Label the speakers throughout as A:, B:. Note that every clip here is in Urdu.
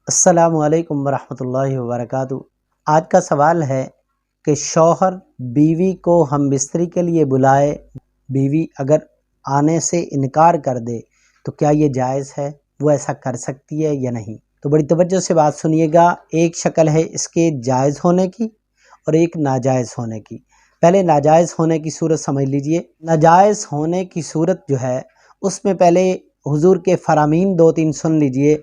A: السلام علیکم ورحمۃ اللہ وبرکاتہ۔ آج کا سوال ہے کہ شوہر بیوی کو ہم بستری کے لیے بلائے، بیوی اگر آنے سے انکار کر دے تو کیا یہ جائز ہے؟ وہ ایسا کر سکتی ہے یا نہیں؟ تو بڑی توجہ سے بات سنیے گا۔ ایک شکل ہے اس کے جائز ہونے کی اور ایک ناجائز ہونے کی۔ پہلے ناجائز ہونے کی صورت سمجھ لیجئے۔ ناجائز ہونے کی صورت جو ہے اس میں پہلے حضور کے فرامین دو تین سن لیجئے۔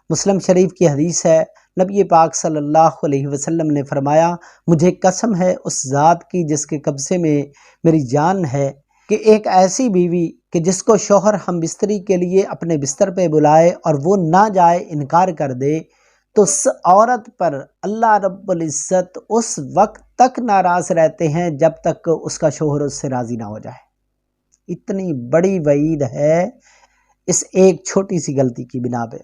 A: مسلم شریف کی حدیث ہے، نبی پاک صلی اللہ علیہ وسلم نے فرمایا، مجھے قسم ہے اس ذات کی جس کے قبضے میں میری جان ہے، کہ ایک ایسی بیوی کہ جس کو شوہر ہم بستری کے لیے اپنے بستر پہ بلائے اور وہ نہ جائے، انکار کر دے، تو اس عورت پر اللہ رب العزت اس وقت تک ناراض رہتے ہیں جب تک اس کا شوہر اس سے راضی نہ ہو جائے۔ اتنی بڑی وعید ہے اس ایک چھوٹی سی غلطی کی بنا پہ۔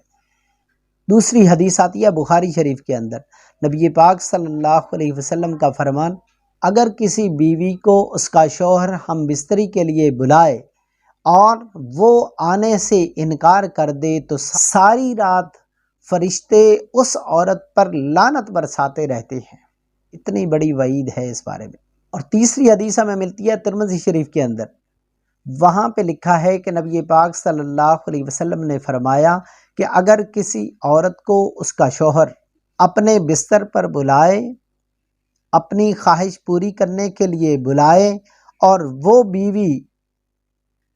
A: دوسری حدیث آتی ہے بخاری شریف کے اندر، نبی پاک صلی اللہ علیہ وسلم کا فرمان، اگر کسی بیوی کو اس کا شوہر ہم بستری کے لیے بلائے اور وہ آنے سے انکار کر دے تو ساری رات فرشتے اس عورت پر لعنت برساتے رہتے ہیں۔ اتنی بڑی وعید ہے اس بارے میں۔ اور تیسری حدیث ہمیں ملتی ہے ترمذی شریف کے اندر، وہاں پہ لکھا ہے کہ نبی پاک صلی اللہ علیہ وسلم نے فرمایا کہ اگر کسی عورت کو اس کا شوہر اپنے بستر پر بلائے، اپنی خواہش پوری کرنے کے لیے بلائے، اور وہ بیوی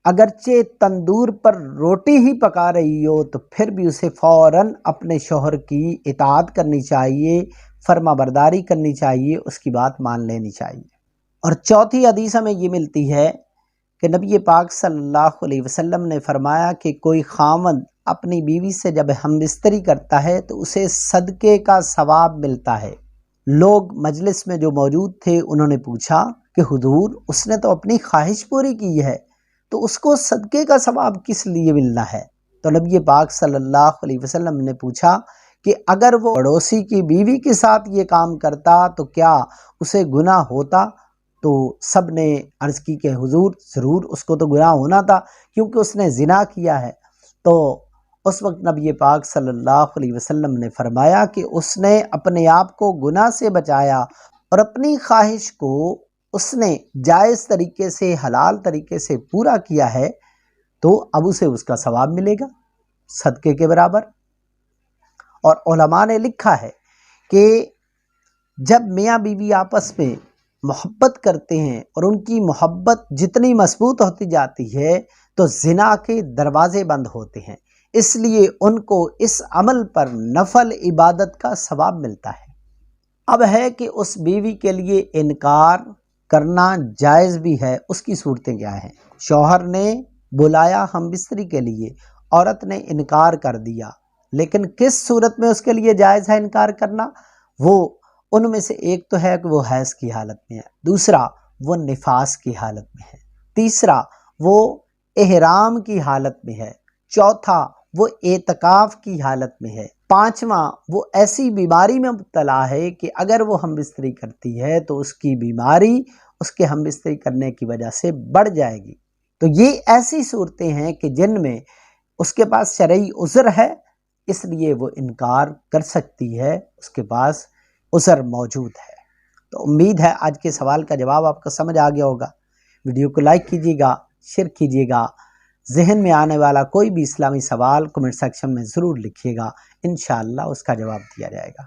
A: اگرچہ تندور پر روٹی ہی پکا رہی ہو تو پھر بھی اسے فوراً اپنے شوہر کی اطاعت کرنی چاہیے، فرما برداری کرنی چاہیے، اس کی بات مان لینی چاہیے۔ اور چوتھی حدیث ہمیں یہ ملتی ہے کہ نبی پاک صلی اللہ علیہ وسلم نے فرمایا کہ کوئی خاوند اپنی بیوی سے جب ہم بستری کرتا ہے تو اسے صدقے کا ثواب ملتا ہے۔ لوگ مجلس میں جو موجود تھے انہوں نے پوچھا کہ حضور، اس نے تو اپنی خواہش پوری کی ہے، تو اس کو صدقے کا ثواب کس لیے ملنا ہے؟ تو نبی پاک صلی اللہ علیہ وسلم نے پوچھا کہ اگر وہ پڑوسی کی بیوی کے ساتھ یہ کام کرتا تو کیا اسے گناہ ہوتا؟ تو سب نے عرض کی کہ حضور ضرور اس کو تو گناہ ہونا تھا کیونکہ اس نے زنا کیا ہے۔ تو اس وقت نبی پاک صلی اللہ علیہ وسلم نے فرمایا کہ اس نے اپنے آپ کو گناہ سے بچایا اور اپنی خواہش کو اس نے جائز طریقے سے، حلال طریقے سے پورا کیا ہے، تو اب اسے اس کا ثواب ملے گا صدقے کے برابر۔ اور علماء نے لکھا ہے کہ جب میاں بیوی آپس میں محبت کرتے ہیں اور ان کی محبت جتنی مضبوط ہوتی جاتی ہے تو زنا کے دروازے بند ہوتے ہیں، اس لیے ان کو اس عمل پر نفل عبادت کا ثواب ملتا ہے۔ اب ہے کہ اس بیوی کے لیے انکار کرنا جائز بھی ہے، اس کی صورتیں کیا ہیں؟ شوہر نے بلایا ہم بستری کے لیے، عورت نے انکار کر دیا، لیکن کس صورت میں اس کے لیے جائز ہے انکار کرنا؟ وہ ان میں سے ایک تو ہے کہ وہ حیض کی حالت میں ہے، دوسرا وہ نفاس کی حالت میں ہے، تیسرا وہ احرام کی حالت میں ہے، چوتھا وہ اعتکاف کی حالت میں ہے، پانچواں وہ ایسی بیماری میں مبتلا ہے کہ اگر وہ ہم بستری کرتی ہے تو اس کی بیماری اس کے ہم بستری کرنے کی وجہ سے بڑھ جائے گی۔ تو یہ ایسی صورتیں ہیں کہ جن میں اس کے پاس شرعی عذر ہے، اس لیے وہ انکار کر سکتی ہے، اس کے پاس عذر موجود ہے۔ تو امید ہے آج کے سوال کا جواب آپ کو سمجھ آ گیا ہوگا۔ ویڈیو کو لائک کیجیے گا، شیئر کیجیے گا۔ ذہن میں آنے والا کوئی بھی اسلامی سوال کمنٹ سیکشن میں ضرور لکھیے گا، انشاءاللہ اس کا جواب دیا جائے گا۔